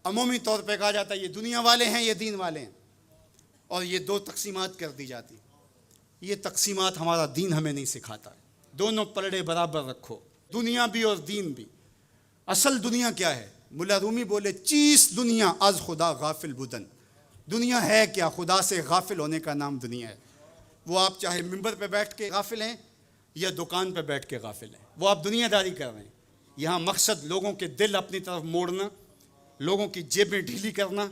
عمومی طور پہ کہا جاتا ہے یہ دنیا والے ہیں، یہ دین والے ہیں، اور یہ دو تقسیمات کر دی جاتی. یہ تقسیمات ہمارا دین ہمیں نہیں سکھاتا ہے. دونوں پلڑے برابر رکھو، دنیا بھی اور دین بھی. اصل دنیا کیا ہے؟ ملا رومی بولے چیز دنیا از خدا غافل بدن. دنیا ہے کیا؟ خدا سے غافل ہونے کا نام دنیا ہے. وہ آپ چاہے ممبر پہ بیٹھ کے غافل ہیں یا دکان پہ بیٹھ کے غافل ہیں، وہ آپ دنیا داری کر رہے ہیں. یہاں مقصد لوگوں کے دل اپنی طرف موڑنا، لوگوں کی جیبیں ڈھیلی کرنا،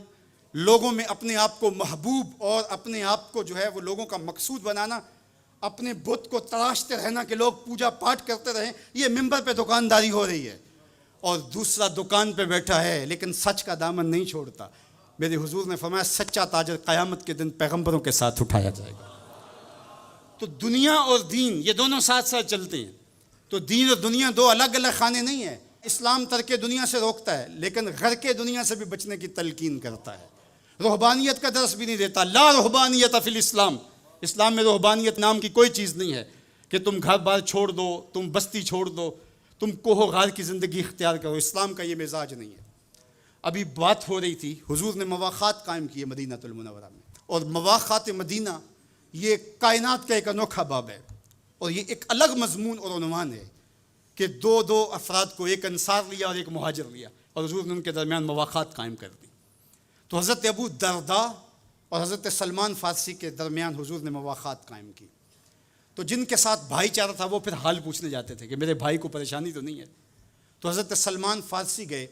لوگوں میں اپنے آپ کو محبوب اور اپنے آپ کو جو ہے وہ لوگوں کا مقصود بنانا، اپنے بت کو تراشتے رہنا کہ لوگ پوجا پاٹ کرتے رہیں. یہ ممبر پہ دکانداری ہو رہی ہے. اور دوسرا دکان پہ بیٹھا ہے لیکن سچ کا دامن نہیں چھوڑتا. میرے حضور نے فرمایا سچا تاجر قیامت کے دن پیغمبروں کے ساتھ اٹھایا جائے گا. تو دنیا اور دین یہ دونوں ساتھ ساتھ چلتے ہیں. تو دین اور دنیا دو الگ الگ خانے نہیں ہیں. اسلام ترک دنیا سے روکتا ہے لیکن غرق دنیا سے بھی بچنے کی تلقین کرتا ہے. رہبانیت کا درس بھی نہیں دیتا. لا رہبانیت فی الاسلام. اسلام میں رہبانیت نام کی کوئی چیز نہیں ہے کہ تم گھر بار چھوڑ دو، تم بستی چھوڑ دو، تم کوہ غار کی زندگی اختیار کرو. اسلام کا یہ مزاج نہیں ہے. ابھی بات ہو رہی تھی، حضور نے مواخات قائم کیے مدینہ المنورہ میں، اور مواخات مدینہ یہ کائنات کا ایک انوکھا باب ہے، اور یہ ایک الگ مضمون اور عنوان ہے کہ دو افراد کو، ایک انصار لیا اور ایک مہاجر لیا، اور حضور نے ان کے درمیان مواخات قائم کر دی. تو حضرت ابو درداء اور حضرت سلمان فارسی کے درمیان حضور نے مواخات قائم کی. تو جن کے ساتھ بھائی چارہ تھا وہ پھر حال پوچھنے جاتے تھے کہ میرے بھائی کو پریشانی تو نہیں ہے. تو حضرت سلمان فارسی گئے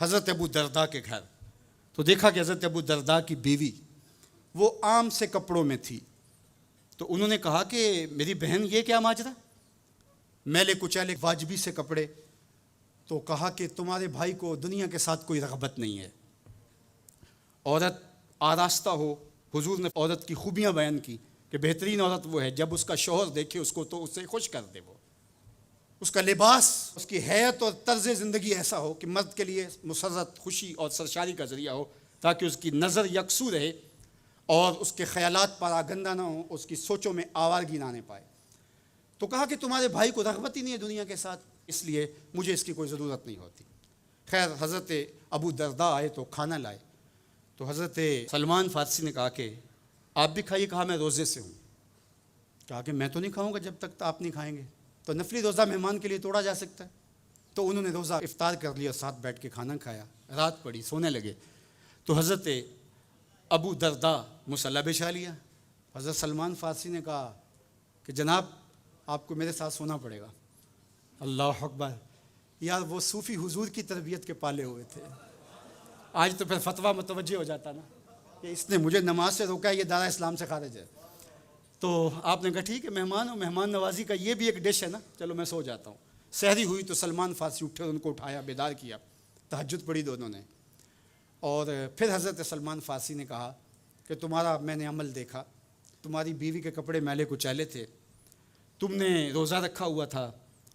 حضرت ابو درداء کے گھر. تو دیکھا کہ حضرت ابو درداء کی بیوی وہ عام سے کپڑوں میں تھی. تو انہوں نے کہا کہ میری بہن یہ کیا ماجرا، میلے کچیلے واجبی سے کپڑے. تو کہا کہ تمہارے بھائی کو دنیا کے ساتھ کوئی رغبت نہیں ہے، عورت آراستہ ہو. حضور نے عورت کی خوبیاں بیان کی کہ بہترین عورت وہ ہے جب اس کا شوہر دیکھے اس کو تو اس سے خوش کر دے. وہ اس کا لباس، اس کی حیت اور طرز زندگی ایسا ہو کہ مرد کے لیے مسرت، خوشی اور سرشاری کا ذریعہ ہو، تاکہ اس کی نظر یکسو رہے اور اس کے خیالات پراگندہ نہ ہوں، اس کی سوچوں میں آوارگی نہ آنے پائے. تو کہا کہ تمہارے بھائی کو رغبت ہی نہیں ہے دنیا کے ساتھ، اس لیے مجھے اس کی کوئی ضرورت نہیں ہوتی. خیر حضرت ابو درداء آئے تو کھانا لائے. تو حضرت سلمان فارسی نے کہا کہ آپ بھی کھائیے. کہا میں روزے سے ہوں. کہا کہ میں تو نہیں کھاؤں گا جب تک آپ نہیں کھائیں گے. تو نفلی روزہ مہمان کے لیے توڑا جا سکتا ہے. تو انہوں نے روزہ افطار کر لیا، ساتھ بیٹھ کے کھانا کھایا. رات پڑی، سونے لگے. تو حضرت ابو درداء مصلی بچھا لیا. حضرت سلمان فارسی نے کہا کہ جناب آپ کو میرے ساتھ سونا پڑے گا. اللہ اکبر. یار وہ صوفی حضور کی تربیت کے پالے ہوئے تھے. آج تو پھر فتویٰ متوجہ ہو جاتا نا کہ اس نے مجھے نماز سے روکا ہے، یہ دارا اسلام سے خارج ہے. تو آپ نے کہا ٹھیک ہے، مہمان ہو، مہمان نوازی کا یہ بھی ایک ڈش ہے نا، چلو میں سو جاتا ہوں. سحری ہوئی تو سلمان فارسی اٹھے اور ان کو اٹھایا، بیدار کیا. تہجد پڑھی دونوں نے. اور پھر حضرت سلمان فارسی نے کہا کہ تمہارا میں نے عمل دیکھا، تمہاری بیوی کے کپڑے میلے کچیلے تھے، تم نے روزہ رکھا ہوا تھا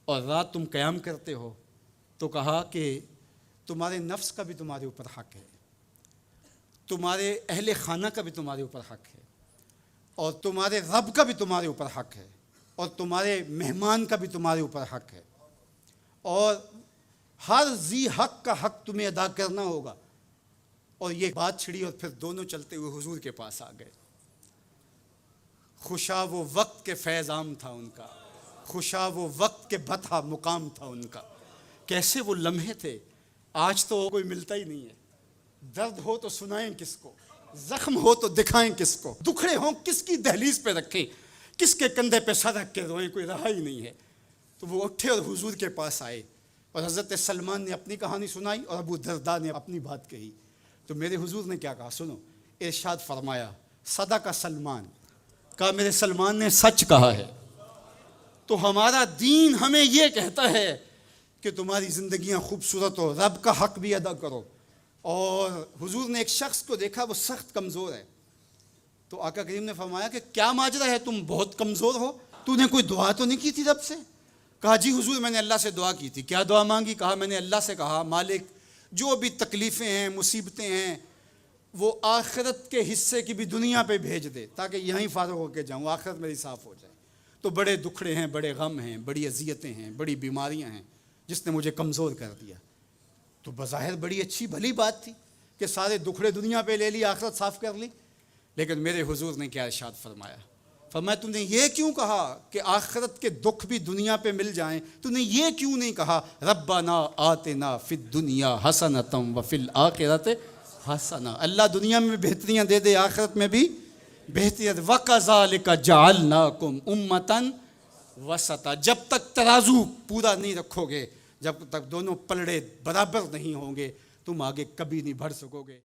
اور رات تم قیام کرتے ہو. تو کہا کہ تمہارے نفس کا بھی تمہارے اوپر حق ہے، تمہارے اہل خانہ کا بھی تمہارے اوپر حق ہے، اور تمہارے رب کا بھی تمہارے اوپر حق ہے، اور تمہارے مہمان کا بھی تمہارے اوپر حق ہے، اور ہر ذی حق کا حق تمہیں ادا کرنا ہوگا. اور یہ بات چھڑی اور پھر دونوں چلتے ہوئے حضور کے پاس آ گئے. خوشا وہ وقت کے فیض عام تھا ان کا، خوشا وہ وقت کے بطحہ مقام تھا ان کا. کیسے وہ لمحے تھے، آج تو کوئی ملتا ہی نہیں ہے. درد ہو تو سنائیں کس کو، زخم ہو تو دکھائیں کس کو، دکھڑے ہوں کس کی دہلیز پہ رکھیں، کس کے کندھے پہ سر رکھ کے روئیں، کوئی رہا ہی نہیں ہے. تو وہ اٹھے اور حضور کے پاس آئے، اور حضرت سلمان نے اپنی کہانی سنائی اور ابو درداء نے اپنی بات کہی. تو میرے حضور نے کیا کہا سنو. ارشاد فرمایا صدق سلمان، کہا میرے سلمان نے سچ کہا ہے. تو ہمارا دین ہمیں یہ کہتا ہے کہ تمہاری زندگیاں خوبصورت ہو، رب کا حق بھی ادا کرو. اور حضور نے ایک شخص کو دیکھا وہ سخت کمزور ہے. تو آقا کریم نے فرمایا کہ کیا ماجرا ہے، تم بہت کمزور ہو، تو نے کوئی دعا تو نہیں کی تھی رب سے؟ کہا جی حضور میں نے اللہ سے دعا کی تھی. کیا دعا مانگی؟ کہا میں نے اللہ سے کہا مالک جو بھی تکلیفیں ہیں، مصیبتیں ہیں، وہ آخرت کے حصے کی بھی دنیا پہ بھیج دے تاکہ یہیں فارغ ہو کے جاؤں، آخرت میری صاف ہو جائے. تو بڑے دکھڑے ہیں، بڑے غم ہیں، بڑی اذیتیں ہیں، بڑی بیماریاں ہیں جس نے مجھے کمزور کر دیا. تو بظاہر بڑی اچھی بھلی بات تھی. کہ سارے دکھڑے دنیا پہ لے لی، آخرت صاف کر لی. لیکن میرے حضور نے کیا ارشاد فرمایا؟ فرمایا تم نے یہ کیوں کہا کہ آخرت کے دکھ بھی دنیا پہ مل جائیں؟ تم نے یہ کیوں نہیں کہا ربنا آتنا فی الدنیا حسنۃ وفی الآخرۃ حسنہ، اللہ دنیا میں بہتریاں دے دے، آخرت میں بھی بہتریاں. وَكَذَلِكَ جَعَلْنَاكُمْ أُمَّةً وَسَطًا، جب تک ترازو پورا نہیں رکھو گے، جب تک دونوں پلڑے برابر نہیں ہوں گے، تم آگے کبھی نہیں بڑھ سکو گے.